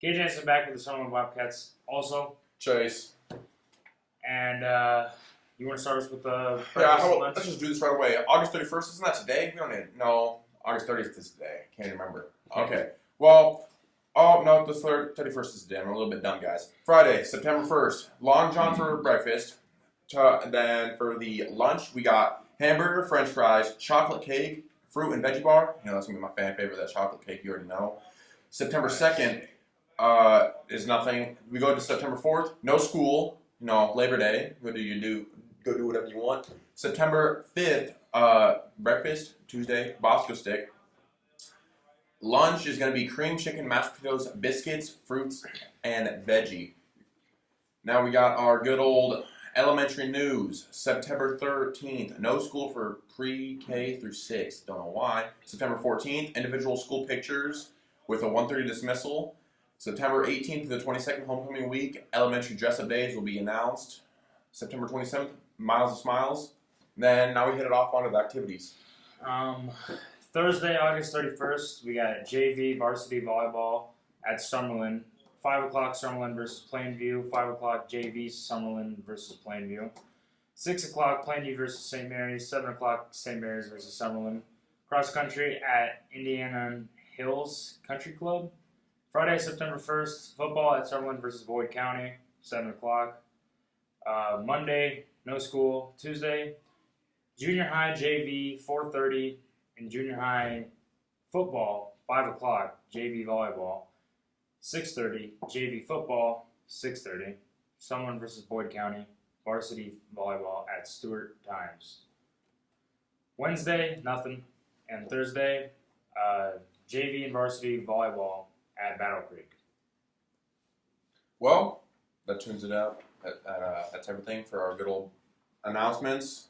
KJ is back with the Summerlin Bobcats also. Chase. And you want to start us with the let's just do this right away. August 31st, isn't that today? We don't need, no, August 30th is today. Can't even remember. Okay. Well, no, the 31st is today. I'm a little bit dumb, guys. Friday, September 1st, Long John for breakfast. Then for the lunch, we got hamburger, french fries, chocolate cake, fruit and veggie bar. You know, that's going to be my fan favorite, that chocolate cake, you already know. September 2nd is nothing. We go to September 4th, no school. You know, Labor Day. Go do whatever you want. September 5th, breakfast, Tuesday, Bosco stick. Lunch is going to be cream chicken, mashed potatoes, biscuits, fruits, and veggie. Now we got our good old elementary news. September 13th, no school for pre-K through 6. Don't know why. September 14th, individual school pictures with a 1:30 dismissal. September 18th to the 22nd, homecoming week, elementary dress-up days will be announced. September 27th, Miles of Smiles. Then now we hit it off onto the activities. Thursday, August 31st, we got JV varsity volleyball at Summerlin. 5 o'clock Summerlin versus Plainview. 5 o'clock JV Summerlin versus Plainview. 6 o'clock Plainview versus St. Mary's. 7 o'clock St. Mary's versus Summerlin. Cross country at Indiana Hills Country Club. Friday, September 1st, football at Summerlin versus Boyd County, 7 o'clock. Monday, no school. Tuesday, junior high JV, 4:30, and junior high football, 5 o'clock, JV volleyball, 6:30, JV football, 6:30. Summerlin versus Boyd County, varsity volleyball at Stewart Times. Wednesday, nothing. And Thursday, JV and varsity volleyball at Battle Creek. Well, that tunes it out. That's everything for our good old announcements.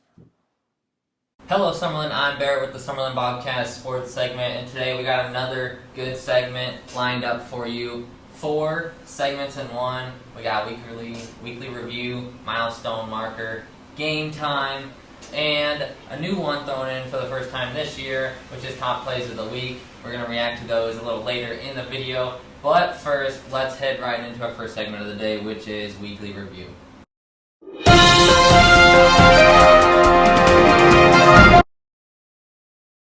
Hello, Summerlin. I'm Barrett with the Summerlin Bobcats sports segment, and today we got another good segment lined up for you. 4 segments in one. We got weekly review, milestone marker, game time, and a new one thrown in for the first time this year, which is top plays of the week. We're going to react to those a little later in the video. But first, let's head right into our first segment of the day, which is weekly review.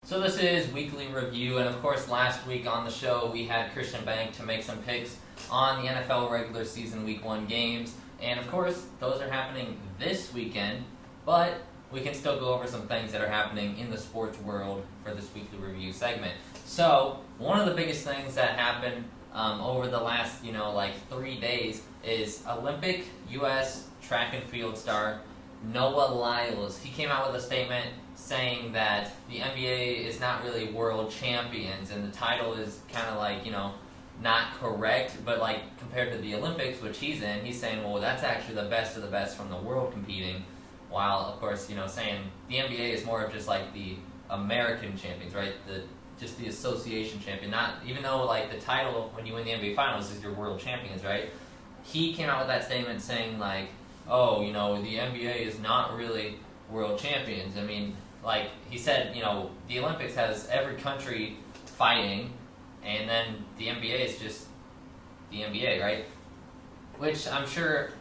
So this is weekly review, and of course last week on the show we had Christian Bank to make some picks on the NFL regular season week 1 games. And of course, those are happening this weekend, but we can still go over some things that are happening in the sports world for this weekly review segment. So, one of the biggest things that happened over the last, 3 days is Olympic U.S. track and field star Noah Lyles. He came out with a statement saying that the NBA is not really world champions, and the title is kind of not correct, but compared to the Olympics, which he's in, he's saying, well, that's actually the best of the best from the world competing. While, of course, saying the NBA is more of just the American champions, right? Just the association champion. Not even though the title when you win the NBA Finals is your world champions, right? He came out with that statement saying oh, the NBA is not really world champions. I mean, he said, the Olympics has every country fighting, and then the NBA is just the NBA, right? Which I'm sure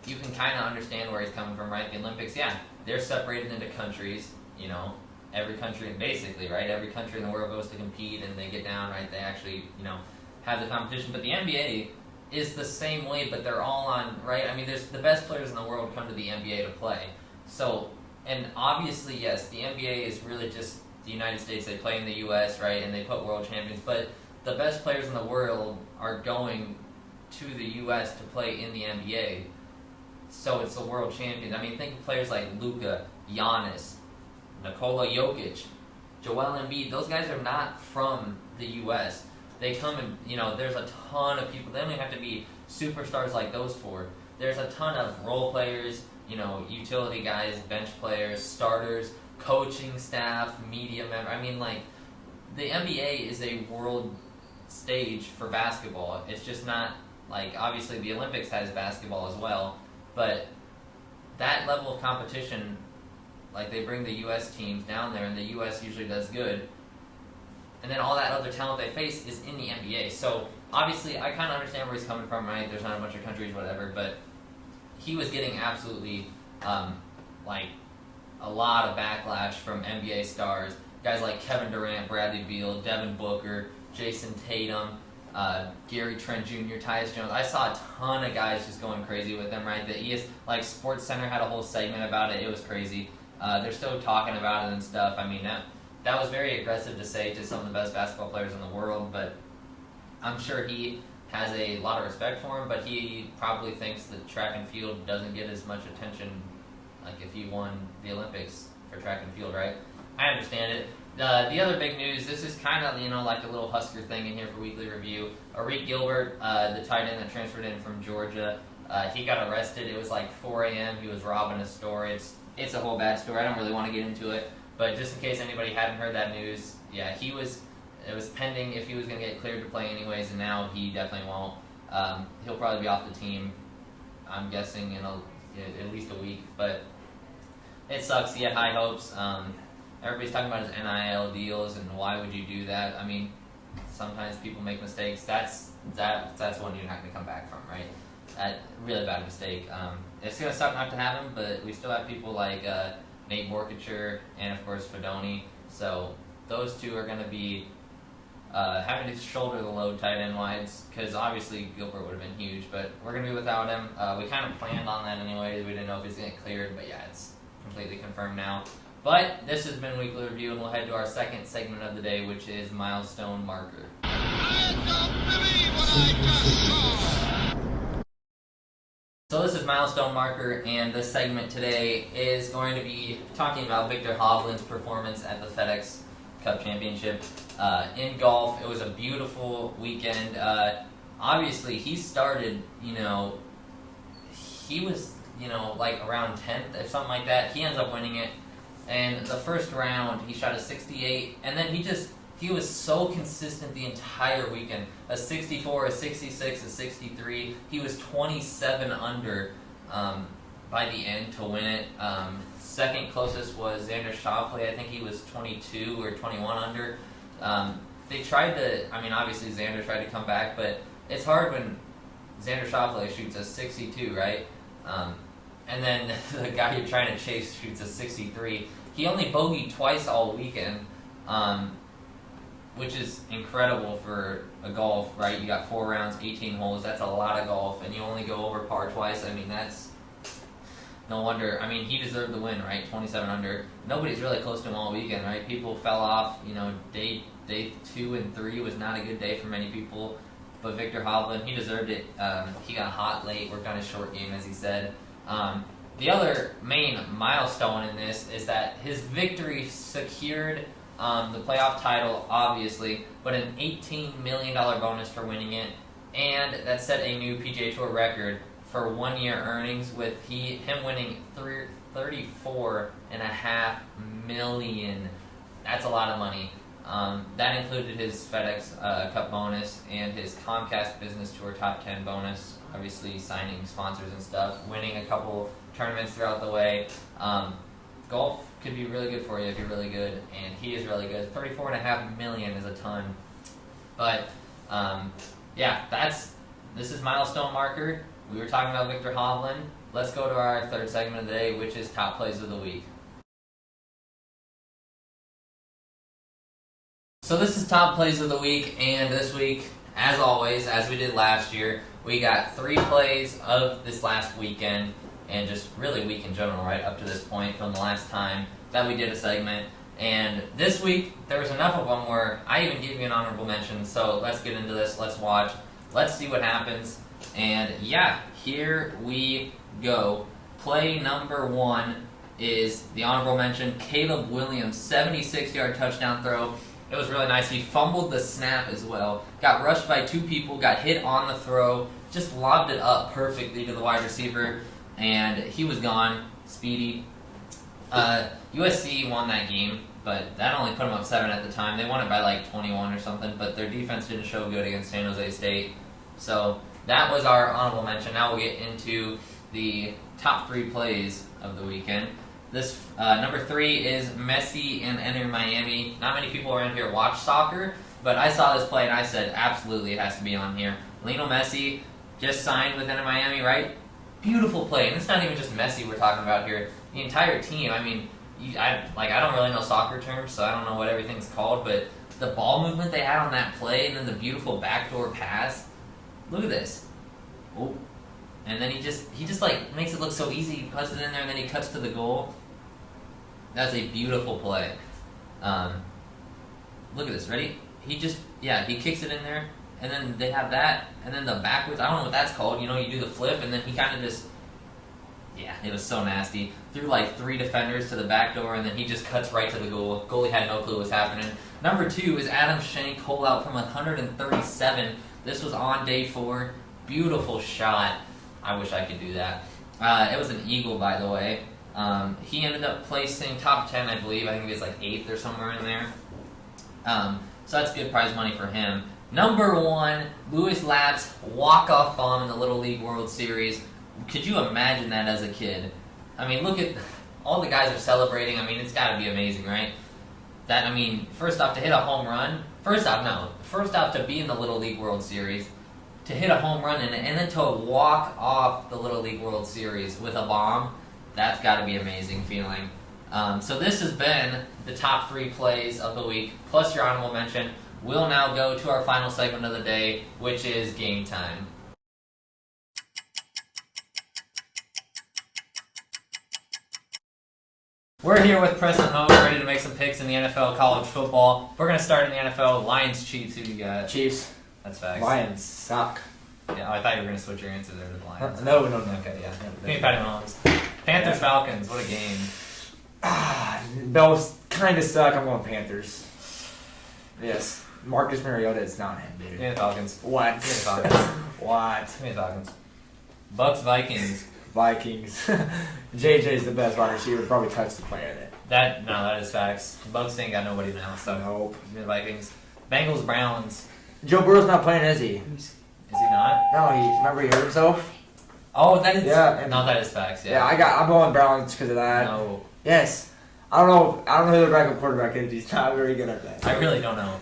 you can kind of understand where he's coming from, right? The Olympics, yeah, they're separated into countries, every country, basically, right? Every country in the world goes to compete, and they get down, right? They actually, have the competition. But the NBA is the same way, but they're all on, right? I mean, there's the best players in the world come to the NBA to play. So, and obviously, yes, the NBA is really just the United States. They play in the U.S., right? And they put world champions. But the best players in the world are going to the U.S. to play in the NBA. So it's the world champions. I mean, think of players like Luka, Giannis, Nikola Jokic, Joel Embiid. Those guys are not from the U.S. They come and, there's a ton of people. They don't even have to be superstars like those 4. There's a ton of role players, utility guys, bench players, starters, coaching staff, media members. I mean, the NBA is a world stage for basketball. It's just not, obviously the Olympics has basketball as well. But that level of competition, they bring the U.S. teams down there, and the U.S. usually does good. And then all that other talent they face is in the NBA. So obviously, I kind of understand where he's coming from, right? There's not a bunch of countries, whatever, but he was getting absolutely, like, a lot of backlash from NBA stars. Guys like Kevin Durant, Bradley Beal, Devin Booker, Jason Tatum, Gary Trent Jr., Tyus Jones. I saw a ton of guys just going crazy with them, right? Like, SportsCenter had a whole segment about it. It was crazy. They're still talking about it and stuff. I mean, that was very aggressive to say to some of the best basketball players in the world, but I'm sure he has a lot of respect for him, but he probably thinks that track and field doesn't get as much attention, like if he won the Olympics for track and field, right? I understand it. The other big news, this is kind of, like a little Husker thing in here for Weekly Review. Arik Gilbert, the tight end that transferred in from Georgia, he got arrested. It was like 4 a.m. He was robbing a store. It's a whole bad story. I don't really want to get into it, but just in case anybody hadn't heard that news, yeah, it was pending if he was going to get cleared to play anyways, and now he definitely won't. He'll probably be off the team, I'm guessing, in at least a week, but it sucks. He had high hopes. Everybody's talking about his NIL deals and why would you do that? I mean, sometimes people make mistakes. That's one you're not going to come back from, right? Really bad mistake. It's going to suck not to have him, but we still have people like Nate Borkature and, of course, Fedoni. So those two are going to be having to shoulder the load tight end wise, because obviously Gilbert would have been huge, but we're going to be without him. We kind of planned on that anyways. We didn't know if he's going to get cleared, but yeah, it's completely confirmed now. But this has been Weekly Review, and we'll head to our second segment of the day, which is Milestone Marker. So this is Milestone Marker, and this segment today is going to be talking about Victor Hovland's performance at the FedEx Cup Championship. In golf, it was a beautiful weekend. Obviously, he started, he was, like around 10th or something like that. He ends up winning it. And the first round, he shot a 68, and then he was so consistent the entire weekend. A 64, a 66, a 63. He was 27 under by the end to win it. Second closest was Xander Schauffele. I think he was 22 or 21 under. They tried to, obviously Xander tried to come back, but it's hard when Xander Schauffele shoots a 62, right? And then the guy you're trying to chase shoots a 63. He only bogeyed twice all weekend, which is incredible for a golf, right? You got 4 rounds, 18 holes. That's a lot of golf, and you only go over par twice. That's no wonder. He deserved the win, right? 27 under. Nobody's really close to him all weekend, right? People fell off. Day 2 and 3 was not a good day for many people. But Victor Hovland, he deserved it. He got hot late, worked on his short game, as he said. The other main milestone in this is that his victory secured the playoff title, obviously, but an $18 million bonus for winning it, and that set a new PGA Tour record for 1 year earnings with him winning $34.5 million. That's a lot of money. That included his FedEx Cup bonus and his Comcast Business Tour Top 10 bonus, obviously signing sponsors and stuff, winning a couple tournaments throughout the way. Golf could be really good for you if you're really good, and he is really good. $34.5 million is a ton. But, this is Milestone Marker. We were talking about Victor Hovland. Let's go to our third segment of the day, which is Top Plays of the Week. So this is Top Plays of the Week, and this week, as always, as we did last year, we got 3 plays of this last weekend, and just really week in general, right, up to this point from the last time that we did a segment. And this week, there was enough of them where I even gave you an honorable mention, so let's get into this, let's watch, let's see what happens. And yeah, here we go. Play number 1 is the honorable mention, Caleb Williams, 76-yard touchdown throw. It was really nice. He fumbled the snap as well. Got rushed by 2 people, got hit on the throw, just lobbed it up perfectly to the wide receiver, and he was gone. Speedy. USC won that game, but that only put them up 7 at the time. They won it by like 21 or something, but their defense didn't show good against San Jose State. So that was our honorable mention. Now we'll get into the top 3 plays of the weekend. This number 3 is Messi and Inter Miami. Not many people around here watch soccer, But I saw this play and I said, absolutely, it has to be on here. Lionel Messi just signed with Inter Miami, right? Beautiful play, and it's not even just Messi we're talking about here. The entire team. I mean, I don't really know soccer terms, so I don't know what everything's called, but the ball movement they had on that play, and then the beautiful backdoor pass. Look at this. Oh, and then he just like makes it look so easy. He puts it in there, and then he cuts to the goal. That's a beautiful play. Look at this. Ready? He kicks it in there. And then they have that, and then the backwards, I don't know what that's called, you do the flip, and then he kind of just, it was so nasty. Threw like 3 defenders to the back door, and then he just cuts right to the goal. Goalie had no clue what was happening. Number 2 is Adam Schenk, hole out from 137. This was on day 4. Beautiful shot. I wish I could do that. It was an eagle, by the way. He ended up placing top 10, I believe. I think he was like 8th or somewhere in there. So that's good prize money for him. Number 1, Louis Lapp's walk-off bomb in the Little League World Series. Could you imagine that as a kid? I mean, look at all the guys are celebrating. I mean, it's got to be amazing, right? First off, to hit a home run. First off, to be in the Little League World Series, to hit a home run and then to walk off the Little League World Series with a bomb. That's got to be an amazing feeling. So this has been the top 3 plays of the week, plus your honorable mention. We'll now go to our final segment of the day, which is game time. We're here with Preston Hogue, ready to make some picks in the NFL college football. We're going to start in the NFL. Lions, Chiefs, who do you got? Chiefs. That's facts. Lions suck. Yeah, I thought you were going to switch your answer there to the Lions. No. Okay, yeah. Give me Patty Mahomes. Panthers, Falcons, what a game. Bills kind of suck. I'm going Panthers. Yes. Marcus Mariota is not him, dude. Give me the Falcons. What? Give me the Falcons. What? Give me the Falcons. Bucks, Vikings. Vikings. JJ's the best wide receiver. Probably touched the player there. That is facts. Bucks ain't got nobody now, so Nope. give me the Vikings. Bengals, Browns. Joe Burrow's not playing, is he? Is he not? No, remember he hurt himself? Oh, that is. Yeah. No, that is facts. Yeah, Yeah. I'm going Browns because of that. No, Yes. I don't know who their backup quarterback is. He's not very good at that. I really don't know,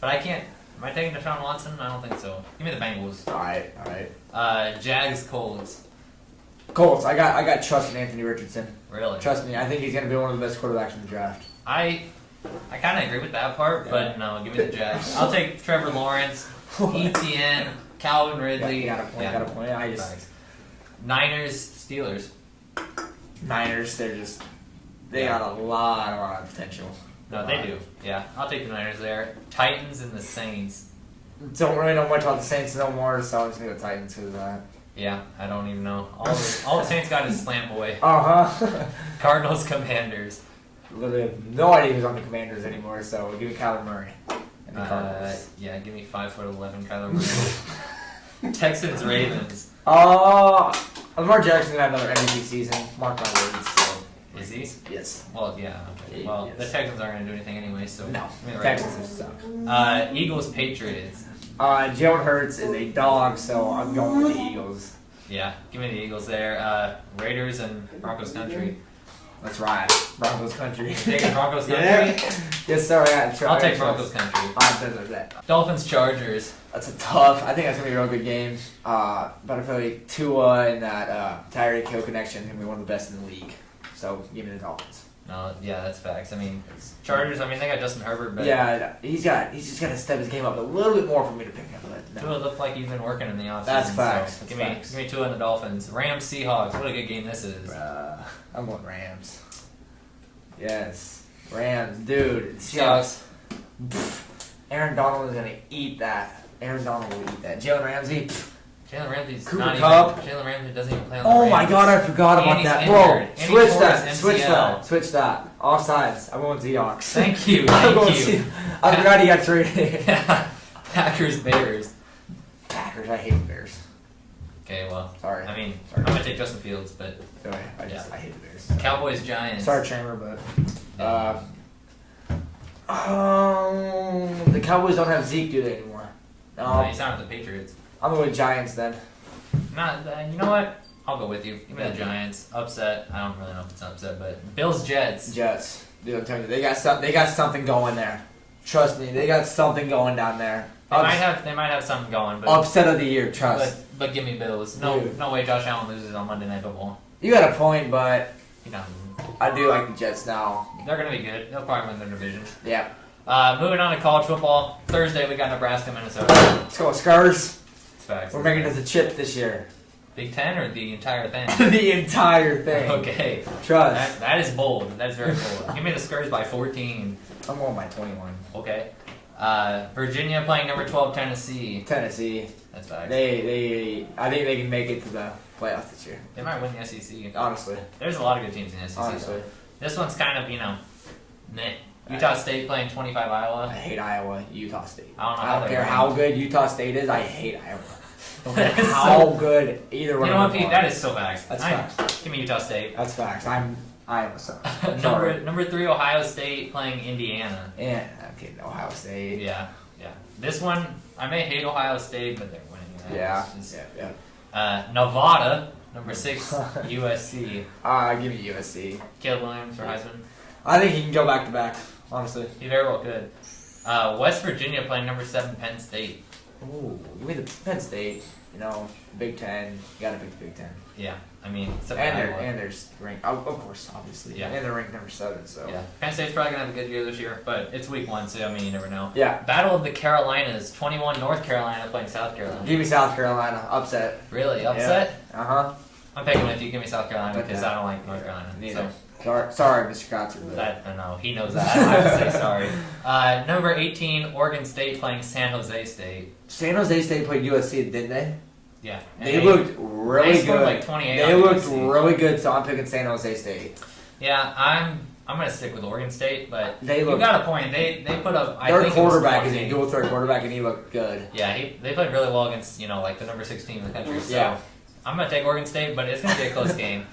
but I can't. Am I taking Deshaun Watson? I don't think so. Give me the Bengals. All right. Jags, Colts. Colts. I got trust in Anthony Richardson. Really? Trust me. I think he's going to be one of the best quarterbacks in the draft. I kind of agree with that part, but no, give me the Jags. I'll take Trevor Lawrence, ETN, Calvin Ridley. Got a point. I just Facts. Niners, Steelers. Niners. They got a lot of potential. No, they do. Yeah, I'll take the Niners there. Titans and the Saints. Don't really know much about the Saints no more, so I'm just gonna go Titans because of that. Yeah, I don't even know. All the Saints got is slam boy. Cardinals, Commanders. Literally have no idea who's on the Commanders anymore, so give me Kyler Murray and the Cardinals. Yeah, give me 5'11" Kyler Murray. Texans, Ravens. Lamar Jackson gonna have another MVP season. Mark my words. So. Is he? Yes. Well, yeah. Okay. Well, Yes. the Texans aren't gonna do anything anyway, so No. give me the Texans Ravens. suck. Eagles, Patriots. Jalen Hurts is a dog, so I'm going with the Eagles. Yeah, give me the Eagles there. Raiders and Broncos country. That's right. Broncos country. Taking Broncos country. Yes, sir. I'll take Broncos country. That. Dolphins, Chargers. That's a tough. I think that's gonna be a real good game. But I feel like Tua and that Tyreek Hill connection is gonna be one of the best in the league. So give me the Dolphins. No, yeah, that's facts. I mean, Chargers. I mean, they got Justin Herbert, but Yeah, he's just gotta step his game up a little bit more for me to pick him. But Tua looked like he's been working in the offseason. That's facts. So That's give facts. me Tua and the Dolphins. Rams, Seahawks. What a good game this is. I'm going Rams. Yes, Rams, dude. Seahawks. Aaron Donald is gonna eat that. Aaron Donald will eat that. Jalen Ramsey. Jalen Ramsey's Cooper not Kupp. even. Jalen Ramsey doesn't even play on the Oh Rams. my God, I forgot about And that, he's bro. injured. And he Switch tore that. his Switch MCL. that. Switch that. Offsides. I'm going Seahawks. Thank you. I'm going Thank you. I forgot he got traded. Packers, Bears. Packers. I hate the Bears. Okay, well, Sorry. I mean, Sorry. I'm gonna take Justin Fields, but I hate the Bears. Cowboys, Giants. Sorry, Chamber, but the Cowboys don't have Zeke, do they anymore? No, he's not with the Patriots. I'm going with Giants then. Not. You know what? I'll go with you. Give me the Giants. Upset. I don't really know if it's an upset, but Bills, Jets. Jets. Dude, I'm telling you, they got something going there. Trust me, they got something going down there. They might have something going, but Upset of the year, trust. but give me Bills. No Dude. no way Josh Allen loses on Monday Night Football. You got a point, but You know, I do like the Jets now. they're gonna be good. They'll probably win their division. Yeah. Moving on to college football. Thursday we got Nebraska, Minnesota. Let's go, Scars. It's facts. We're making it to the chip this year. Big Ten or the entire thing? The entire thing. Okay. Trust. That is bold. That's very bold. Give me the Spurs by 14. I'm going by 21. Okay. Virginia playing number 12 Tennessee. Tennessee. That's facts. I think they can make it to the playoffs this year. They might win the SEC. Honestly. There's a lot of good teams in the SEC. Honestly. Though. This one's kind of, meh. Utah State playing 25 I Iowa. hate Iowa, Utah State. I don't know I how don't they care rank. how good Utah State is, I hate Iowa. No matter So- how good either one You know of what, them Pete? are. That is so facts. That's facts. Give me Utah State. That's facts. I'm Iowa, so. Sorry. number 3 Ohio State playing Indiana. Yeah, okay, Ohio State. Yeah. This one, I may hate Ohio State, but they're winning. Yeah. It's just- Yeah. Nevada, number 6 USC. Give me USC. Caleb Williams for Heisman. I think he can go back to back, honestly. He very well could. West Virginia playing number 7 Penn State. Ooh, give me the Penn State. Big Ten. You gotta pick the Big Ten. Yeah, I mean, except And for they're Iowa. and there's ranked, of course, obviously. Yeah. And they're ranked number 7, so. Yeah, Penn State's probably gonna have a good year this year, but it's week 1, so I mean, you never know. Yeah. Battle of the Carolinas, 21 North Carolina playing South Carolina. Give me South Carolina. Upset. Really upset? Uh huh. I'm picking with you. Give me South Carolina Okay. because I don't like North Carolina. Neither. Sorry, Mr. Kotzer. So that I know he knows that. I don't have to say sorry. Number 18, Oregon State playing San Jose State. San Jose State played USC, didn't they? Yeah, and They looked really they scored good. like 28. They on looked USC. really good, so I'm picking San Jose State. Yeah, I'm gonna stick with Oregon State, but They you look. got a point. They put up. I Their think it was quarterback is 20. a dual threat quarterback, and he looked good. Yeah, they played really well against like the number 6 team in the country. So Yeah. I'm gonna take Oregon State, but it's gonna be a close game.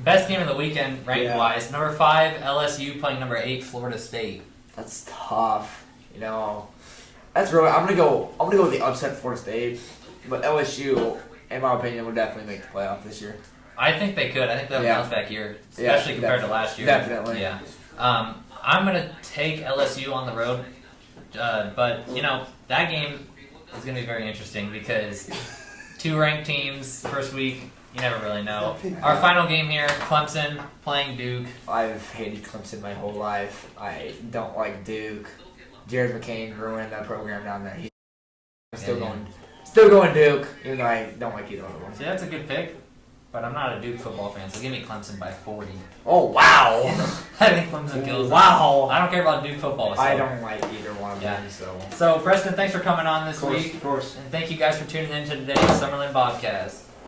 Best game of the weekend, ranked wise. Number 5 LSU playing number 8 Florida State. That's tough. That's really. I'm gonna go with the upset Florida State, but LSU, in my opinion, would definitely make the playoff this year. I think they could. I think they'll Yeah. bounce back here, Yeah, especially compared to last year. definitely. Yeah. I'm gonna take LSU on the road, but that game is gonna be very interesting because 2 ranked teams first week. You never really know. Our final game here, Clemson playing Duke. I've hated Clemson my whole life. I don't like Duke. Jared McCain ruined that program down there. He's still going Duke, even though I don't like either one of them. See, that's a good pick, but I'm not a Duke football fan, so give me Clemson by 40. Oh wow! I think Clemson kills them. Wow! I don't care about Duke football. So. I don't like either one of Yeah. them. So. So, Preston, thanks for coming on this week. Of course. And thank you guys for tuning in to today's Summerlin podcast.